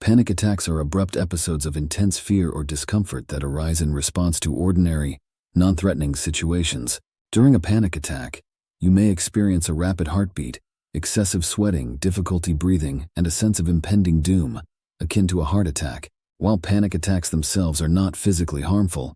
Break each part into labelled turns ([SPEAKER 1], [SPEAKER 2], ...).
[SPEAKER 1] Panic attacks are abrupt episodes of intense fear or discomfort that arise in response to ordinary, non-threatening situations. During a panic attack, you may experience a rapid heartbeat, excessive sweating, difficulty breathing, and a sense of impending doom, akin to a heart attack. While panic attacks themselves are not physically harmful,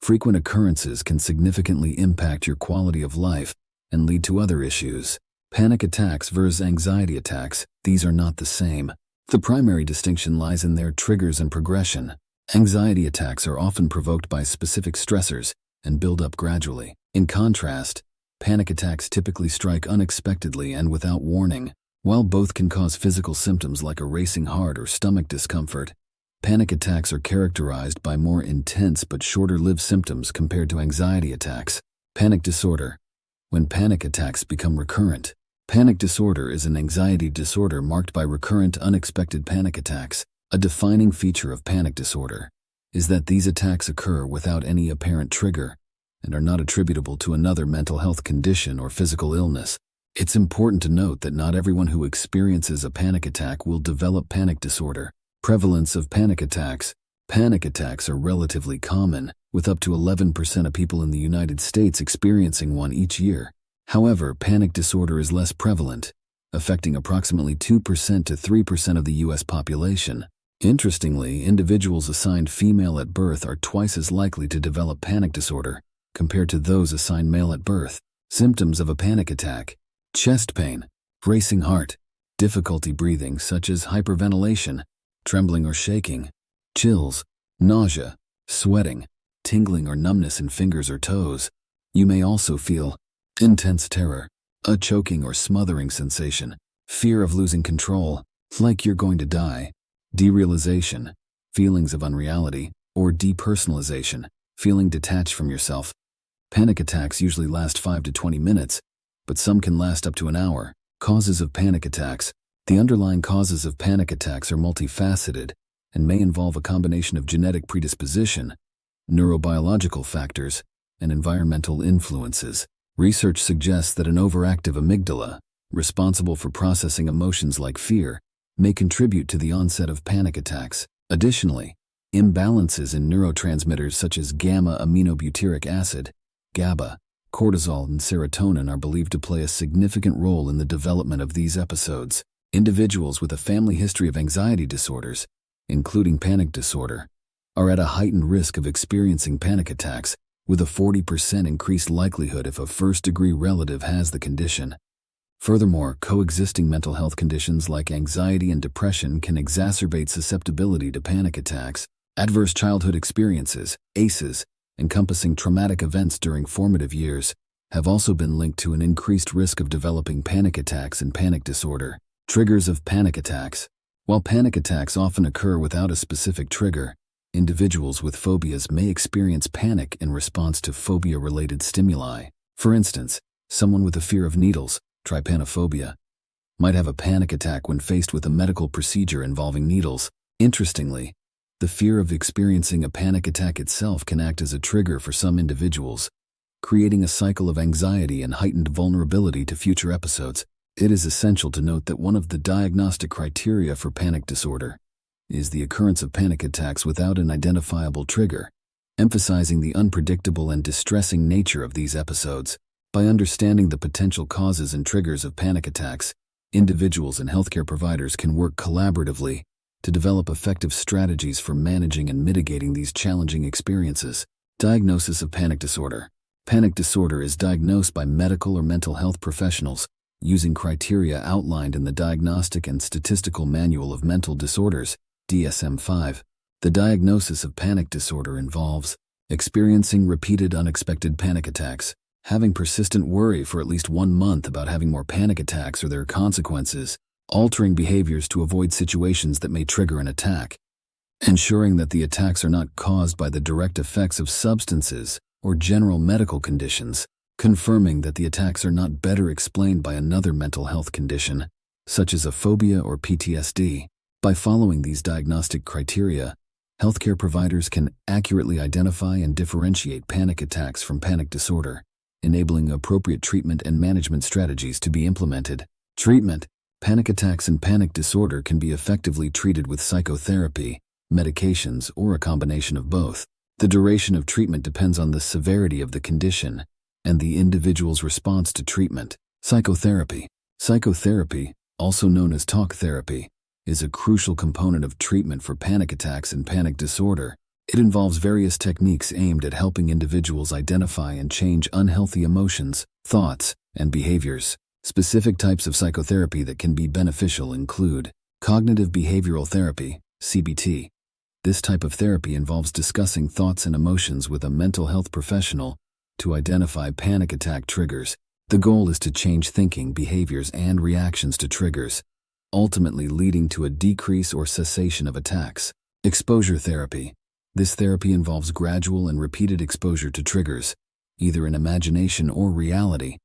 [SPEAKER 1] frequent occurrences can significantly impact your quality of life and lead to other issues. Panic attacks versus anxiety attacks, these are not the same. The primary distinction lies in their triggers and progression. Anxiety attacks are often provoked by specific stressors and build up gradually. In contrast, panic attacks typically strike unexpectedly and without warning. While both can cause physical symptoms like a racing heart or stomach discomfort, panic attacks are characterized by more intense but shorter-lived symptoms compared to anxiety attacks. Panic disorder. When panic attacks become recurrent. Panic disorder is an anxiety disorder marked by recurrent, unexpected panic attacks. A defining feature of panic disorder is that these attacks occur without any apparent trigger and are not attributable to another mental health condition or physical illness. It's important to note that not everyone who experiences a panic attack will develop panic disorder. Prevalence of panic attacks. Panic attacks are relatively common, with up to 11% of people in the United States experiencing one each year. However, panic disorder is less prevalent, affecting approximately 2% to 3% of the U.S. population. Interestingly, individuals assigned female at birth are twice as likely to develop panic disorder compared to those assigned male at birth. Symptoms of a panic attack: chest pain, racing heart, difficulty breathing such as hyperventilation, trembling or shaking, chills, nausea, sweating, tingling or numbness in fingers or toes. You may also feel intense terror, a choking or smothering sensation, fear of losing control, like you're going to die, derealization, feelings of unreality, or depersonalization, feeling detached from yourself. Panic attacks usually last 5 to 20 minutes, but some can last up to an hour. Causes of panic attacks. The underlying causes of panic attacks are multifaceted and may involve a combination of genetic predisposition, neurobiological factors, and environmental influences. Research suggests that an overactive amygdala, responsible for processing emotions like fear, may contribute to the onset of panic attacks. Additionally, imbalances in neurotransmitters such as gamma-aminobutyric acid, GABA, cortisol, and serotonin are believed to play a significant role in the development of these episodes. Individuals with a family history of anxiety disorders, including panic disorder, are at a heightened risk of experiencing panic attacks, with a 40% increased likelihood if a first-degree relative has the condition. Furthermore, coexisting mental health conditions like anxiety and depression can exacerbate susceptibility to panic attacks. Adverse childhood experiences, ACEs, encompassing traumatic events during formative years, have also been linked to an increased risk of developing panic attacks and panic disorder. Triggers of panic attacks. While panic attacks often occur without a specific trigger, individuals with phobias may experience panic in response to phobia-related stimuli. For instance, someone with a fear of needles, trypanophobia, might have a panic attack when faced with a medical procedure involving needles. Interestingly, the fear of experiencing a panic attack itself can act as a trigger for some individuals, creating a cycle of anxiety and heightened vulnerability to future episodes. It is essential to note that one of the diagnostic criteria for panic disorder is the occurrence of panic attacks without an identifiable trigger, emphasizing the unpredictable and distressing nature of these episodes. By understanding the potential causes and triggers of panic attacks, individuals and healthcare providers can work collaboratively to develop effective strategies for managing and mitigating these challenging experiences. Diagnosis of panic disorder. Panic disorder is diagnosed by medical or mental health professionals using criteria outlined in the Diagnostic and Statistical Manual of Mental Disorders, DSM-5. The diagnosis of panic disorder involves experiencing repeated unexpected panic attacks, having persistent worry for at least 1 month about having more panic attacks or their consequences, altering behaviors to avoid situations that may trigger an attack, ensuring that the attacks are not caused by the direct effects of substances or general medical conditions, confirming that the attacks are not better explained by another mental health condition, such as a phobia or PTSD. By following these diagnostic criteria, healthcare providers can accurately identify and differentiate panic attacks from panic disorder, enabling appropriate treatment and management strategies to be implemented. Treatment. Panic attacks and panic disorder can be effectively treated with psychotherapy, medications, or a combination of both. The duration of treatment depends on the severity of the condition and the individual's response to treatment. Psychotherapy. Psychotherapy, also known as talk therapy, is a crucial component of treatment for panic attacks and panic disorder. It involves various techniques aimed at helping individuals identify and change unhealthy emotions, thoughts, and behaviors. Specific types of psychotherapy that can be beneficial include cognitive behavioral therapy, CBT. This type of therapy involves discussing thoughts and emotions with a mental health professional to identify panic attack triggers. The goal is to change thinking, behaviors, and reactions to triggers, ultimately leading to a decrease or cessation of attacks. Exposure therapy. This therapy involves gradual and repeated exposure to triggers, either in imagination or reality,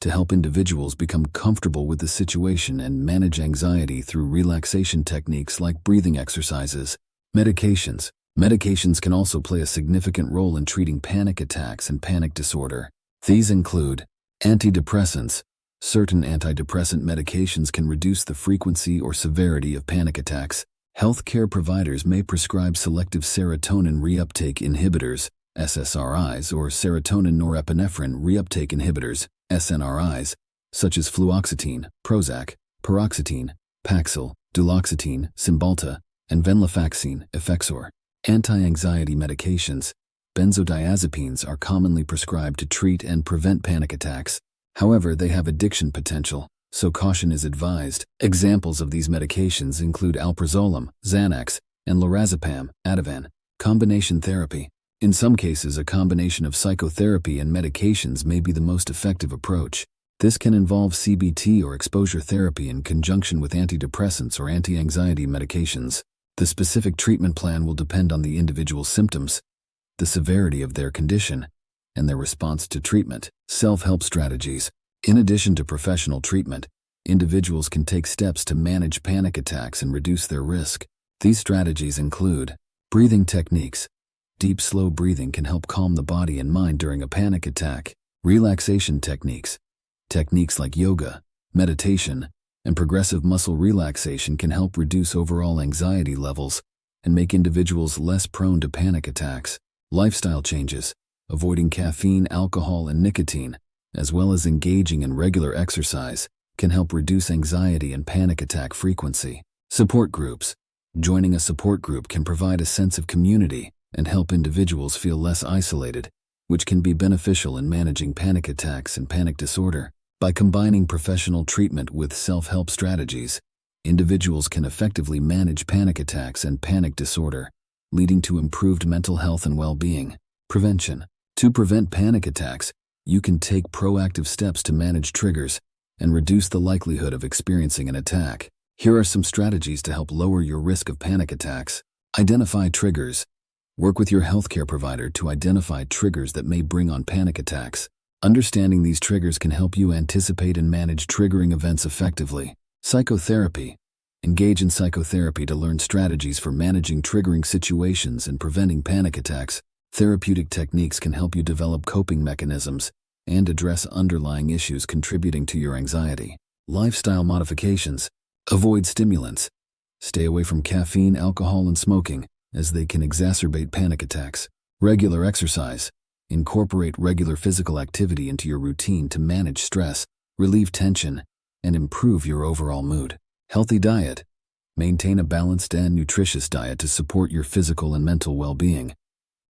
[SPEAKER 1] to help individuals become comfortable with the situation and manage anxiety through relaxation techniques like breathing exercises. Medications. Medications can also play a significant role in treating panic attacks and panic disorder. These include antidepressants. Certain antidepressant medications can reduce the frequency or severity of panic attacks. Healthcare providers may prescribe selective serotonin reuptake inhibitors, SSRIs, or serotonin norepinephrine reuptake inhibitors, SNRIs, such as fluoxetine, Prozac, paroxetine, Paxil, duloxetine, Cymbalta, and venlafaxine, Effexor. Anti-anxiety medications. Benzodiazepines are commonly prescribed to treat and prevent panic attacks. However, they have addiction potential, so caution is advised. Examples of these medications include alprazolam, Xanax, and lorazepam, Ativan. Combination therapy. In some cases, a combination of psychotherapy and medications may be the most effective approach. This can involve CBT or exposure therapy in conjunction with antidepressants or anti-anxiety medications. The specific treatment plan will depend on the individual's symptoms, the severity of their condition, and their response to treatment. Self-help strategies. In addition to professional treatment, individuals can take steps to manage panic attacks and reduce their risk. These strategies include breathing techniques. Deep, slow breathing can help calm the body and mind during a panic attack. Relaxation techniques. Techniques like yoga, meditation, and progressive muscle relaxation can help reduce overall anxiety levels and make individuals less prone to panic attacks. Lifestyle changes. Avoiding caffeine, alcohol, and nicotine, as well as engaging in regular exercise, can help reduce anxiety and panic attack frequency. Support groups. Joining a support group can provide a sense of community and help individuals feel less isolated, which can be beneficial in managing panic attacks and panic disorder. By combining professional treatment with self-help strategies, individuals can effectively manage panic attacks and panic disorder, leading to improved mental health and well-being. Prevention. To prevent panic attacks, you can take proactive steps to manage triggers and reduce the likelihood of experiencing an attack. Here are some strategies to help lower your risk of panic attacks. Identify triggers. Work with your healthcare provider to identify triggers that may bring on panic attacks. Understanding these triggers can help you anticipate and manage triggering events effectively. Psychotherapy. Engage in psychotherapy to learn strategies for managing triggering situations and preventing panic attacks. Therapeutic techniques can help you develop coping mechanisms and address underlying issues contributing to your anxiety. Lifestyle modifications. Avoid stimulants. Stay away from caffeine, alcohol, and smoking, as they can exacerbate panic attacks. Regular exercise. Incorporate regular physical activity into your routine to manage stress, relieve tension, and improve your overall mood. Healthy diet. Maintain a balanced and nutritious diet to support your physical and mental well-being.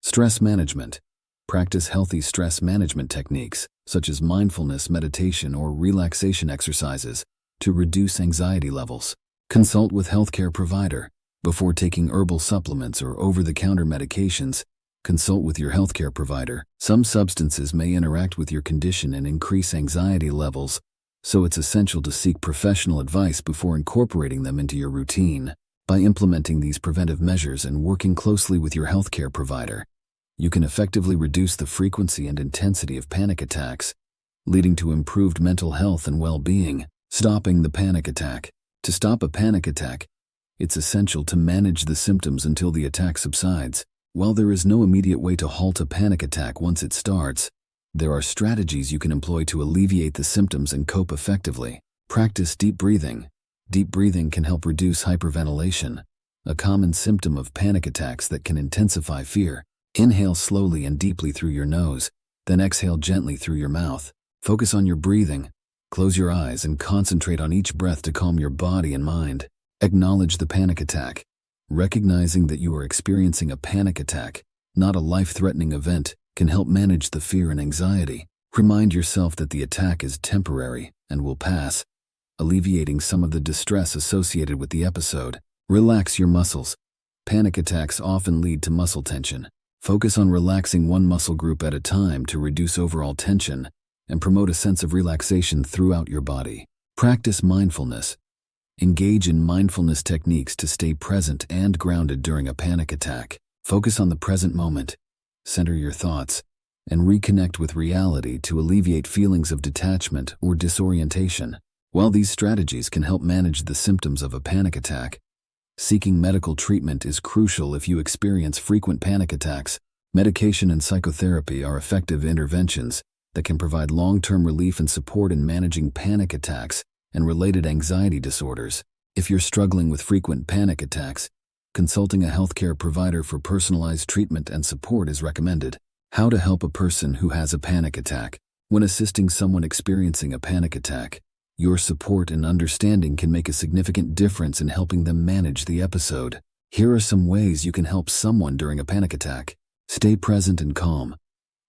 [SPEAKER 1] Stress management. Practice healthy stress management techniques, such as mindfulness, meditation, or relaxation exercises, to reduce anxiety levels. Consult with healthcare provider. Before taking herbal supplements or over-the-counter medications, consult with your healthcare provider. Some substances may interact with your condition and increase anxiety levels, so it's essential to seek professional advice before incorporating them into your routine. By implementing these preventive measures and working closely with your healthcare provider, you can effectively reduce the frequency and intensity of panic attacks, leading to improved mental health and well-being. Stopping the panic attack. To stop a panic attack, it's essential to manage the symptoms until the attack subsides. While there is no immediate way to halt a panic attack once it starts, there are strategies you can employ to alleviate the symptoms and cope effectively. Practice deep breathing. Deep breathing can help reduce hyperventilation, a common symptom of panic attacks that can intensify fear. Inhale slowly and deeply through your nose, then exhale gently through your mouth. Focus on your breathing. Close your eyes and concentrate on each breath to calm your body and mind. Acknowledge the panic attack. Recognizing that you are experiencing a panic attack, not a life-threatening event, can help manage the fear and anxiety. Remind yourself that the attack is temporary and will pass, alleviating some of the distress associated with the episode. Relax your muscles. Panic attacks often lead to muscle tension. Focus on relaxing one muscle group at a time to reduce overall tension and promote a sense of relaxation throughout your body. Practice mindfulness. Engage in mindfulness techniques to stay present and grounded during a panic attack. Focus on the present moment. Center your thoughts and reconnect with reality to alleviate feelings of detachment or disorientation. While these strategies can help manage the symptoms of a panic attack, seeking medical treatment is crucial if you experience frequent panic attacks. Medication and psychotherapy are effective interventions that can provide long-term relief and support in managing panic attacks and related anxiety disorders. If you're struggling with frequent panic attacks, consulting a healthcare provider for personalized treatment and support is recommended. How to help a person who has a panic attack. When assisting someone experiencing a panic attack, your support and understanding can make a significant difference in helping them manage the episode. Here are some ways you can help someone during a panic attack. Stay present and calm.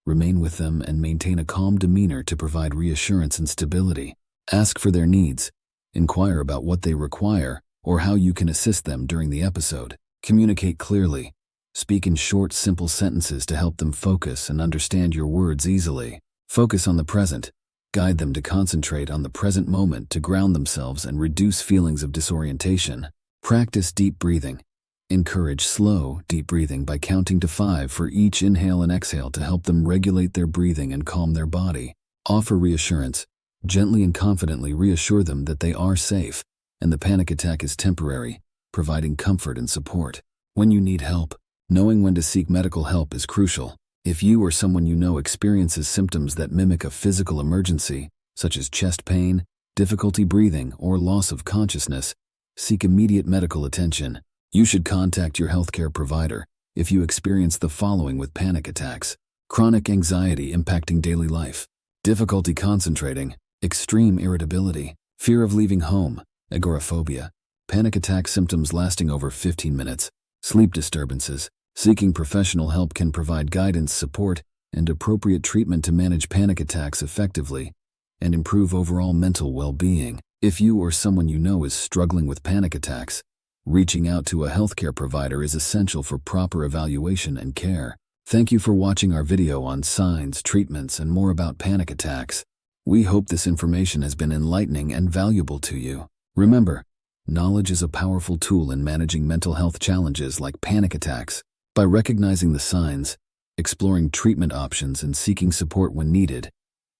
[SPEAKER 1] Remain with them and maintain a calm demeanor to provide reassurance and stability. Ask for their needs. Inquire about what they require or how you can assist them during the episode. Communicate clearly. Speak in short, simple sentences to help them focus and understand your words easily. Focus on the present. Guide them to concentrate on the present moment to ground themselves and reduce feelings of disorientation. Practice deep breathing. Encourage slow, deep breathing by counting to 5 for each inhale and exhale to help them regulate their breathing and calm their body. Offer reassurance. Gently and confidently reassure them that they are safe and the panic attack is temporary, providing comfort and support. When you need help, knowing when to seek medical help is crucial. If you or someone you know experiences symptoms that mimic a physical emergency, such as chest pain, difficulty breathing, or loss of consciousness, seek immediate medical attention. You should contact your healthcare provider if you experience the following with panic attacks: chronic anxiety impacting daily life, difficulty concentrating, extreme irritability, fear of leaving home, agoraphobia, panic attack symptoms lasting over 15 minutes, sleep disturbances. Seeking professional help can provide guidance, support, and appropriate treatment to manage panic attacks effectively and improve overall mental well-being. If you or someone you know is struggling with panic attacks, reaching out to a healthcare provider is essential for proper evaluation and care. Thank you for watching our video on signs, treatments, and more about panic attacks. We hope this information has been enlightening and valuable to you. Remember, knowledge is a powerful tool in managing mental health challenges like panic attacks. By recognizing the signs, exploring treatment options, and seeking support when needed,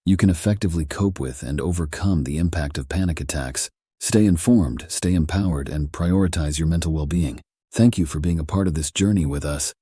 [SPEAKER 1] you can effectively cope with and overcome the impact of panic attacks. Stay informed, stay empowered, and prioritize your mental well-being. Thank you for being a part of this journey with us.